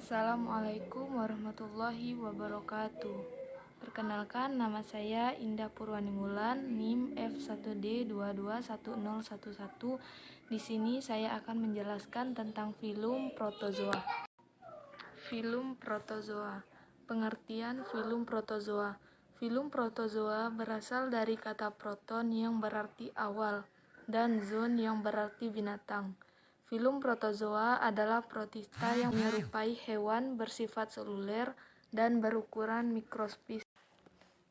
Assalamualaikum warahmatullahi wabarakatuh. Perkenalkan, nama saya Indah Purwanimulan, NIM F1D221011. Di sini saya akan menjelaskan tentang filum protozoa. Filum protozoa. Pengertian filum protozoa. Filum protozoa berasal dari kata proton yang berarti awal dan zoon yang berarti binatang. Filum protozoa adalah protista yang menyerupai hewan bersifat seluler dan berukuran mikroskopis.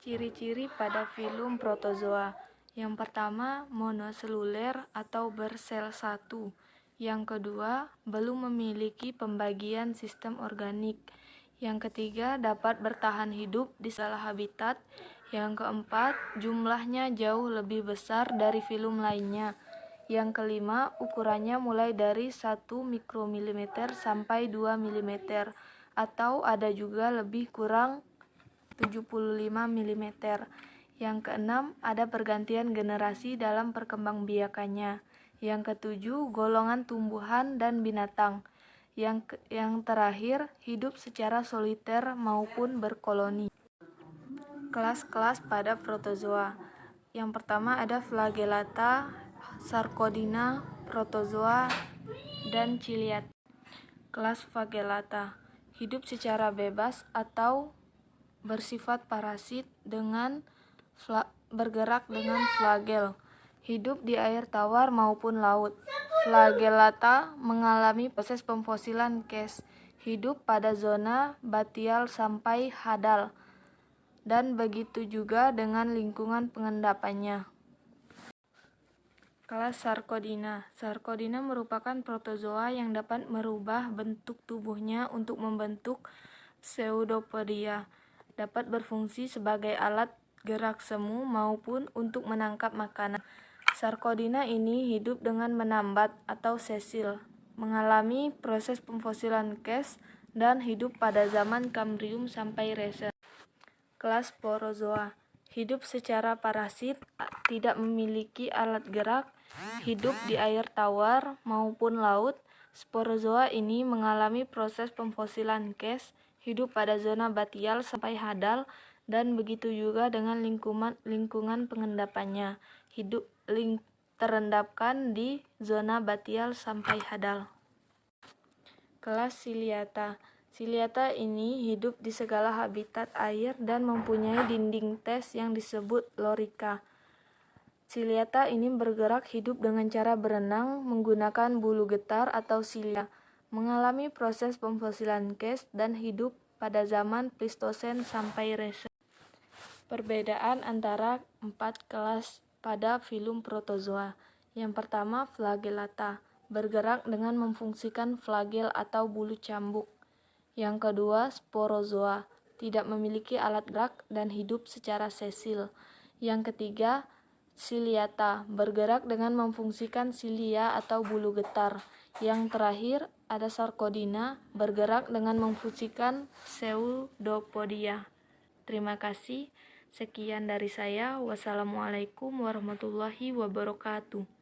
Ciri-ciri pada filum protozoa. Yang pertama, monoseluler atau bersel satu. Yang kedua, belum memiliki pembagian sistem organik. Yang ketiga, dapat bertahan hidup di segala habitat. Yang keempat, jumlahnya jauh lebih besar dari filum lainnya. Yang kelima, ukurannya mulai dari 1 mikromilimeter sampai 2 mm, atau ada juga lebih kurang 75 mm. Yang keenam, ada pergantian generasi dalam perkembangbiakannya. Yang ketujuh, golongan tumbuhan dan binatang. Yang terakhir, hidup secara soliter maupun berkoloni. Kelas-kelas pada protozoa. Yang pertama ada Flagellata, Sarcodina, Protozoa, dan Ciliata. Kelas Flagellata hidup secara bebas atau bersifat parasit dengan bergerak dengan flagel. Hidup di air tawar maupun laut. Flagellata mengalami proses pemfosilan case. Hidup pada zona batial sampai hadal. Dan begitu juga dengan lingkungan pengendapannya. Kelas Sarcodina. Sarcodina merupakan protozoa yang dapat merubah bentuk tubuhnya untuk membentuk pseudopodia. Dapat berfungsi sebagai alat gerak semu maupun untuk menangkap makanan. Sarcodina ini hidup dengan menambat atau sesil, mengalami proses pemfosilan case, dan hidup pada zaman Kambrium sampai Resen. Kelas Sporozoa. Hidup secara parasit, tidak memiliki alat gerak, hidup di air tawar maupun laut. Sporozoa ini mengalami proses pemfosilan case, hidup pada zona batial sampai hadal, dan begitu juga dengan lingkungan pengendapannya. Hidup terendapkan di zona batial sampai hadal. Kelas Ciliata. Ciliata ini hidup di segala habitat air dan mempunyai dinding tes yang disebut lorika. Ciliata ini bergerak hidup dengan cara berenang menggunakan bulu getar atau cilia, mengalami proses pemfosilan case dan hidup pada zaman Plistosen sampai Resen. Perbedaan antara 4 kelas pada filum protozoa. Yang pertama, Flagellata, bergerak dengan memfungsikan flagel atau bulu cambuk. Yang kedua, Sporozoa, tidak memiliki alat gerak dan hidup secara sesil. Yang ketiga, Ciliata, bergerak dengan memfungsikan silia atau bulu getar. Yang terakhir, ada Sarcodina, bergerak dengan memfungsikan pseudopodia. Terima kasih. Sekian dari saya. Wassalamualaikum warahmatullahi wabarakatuh.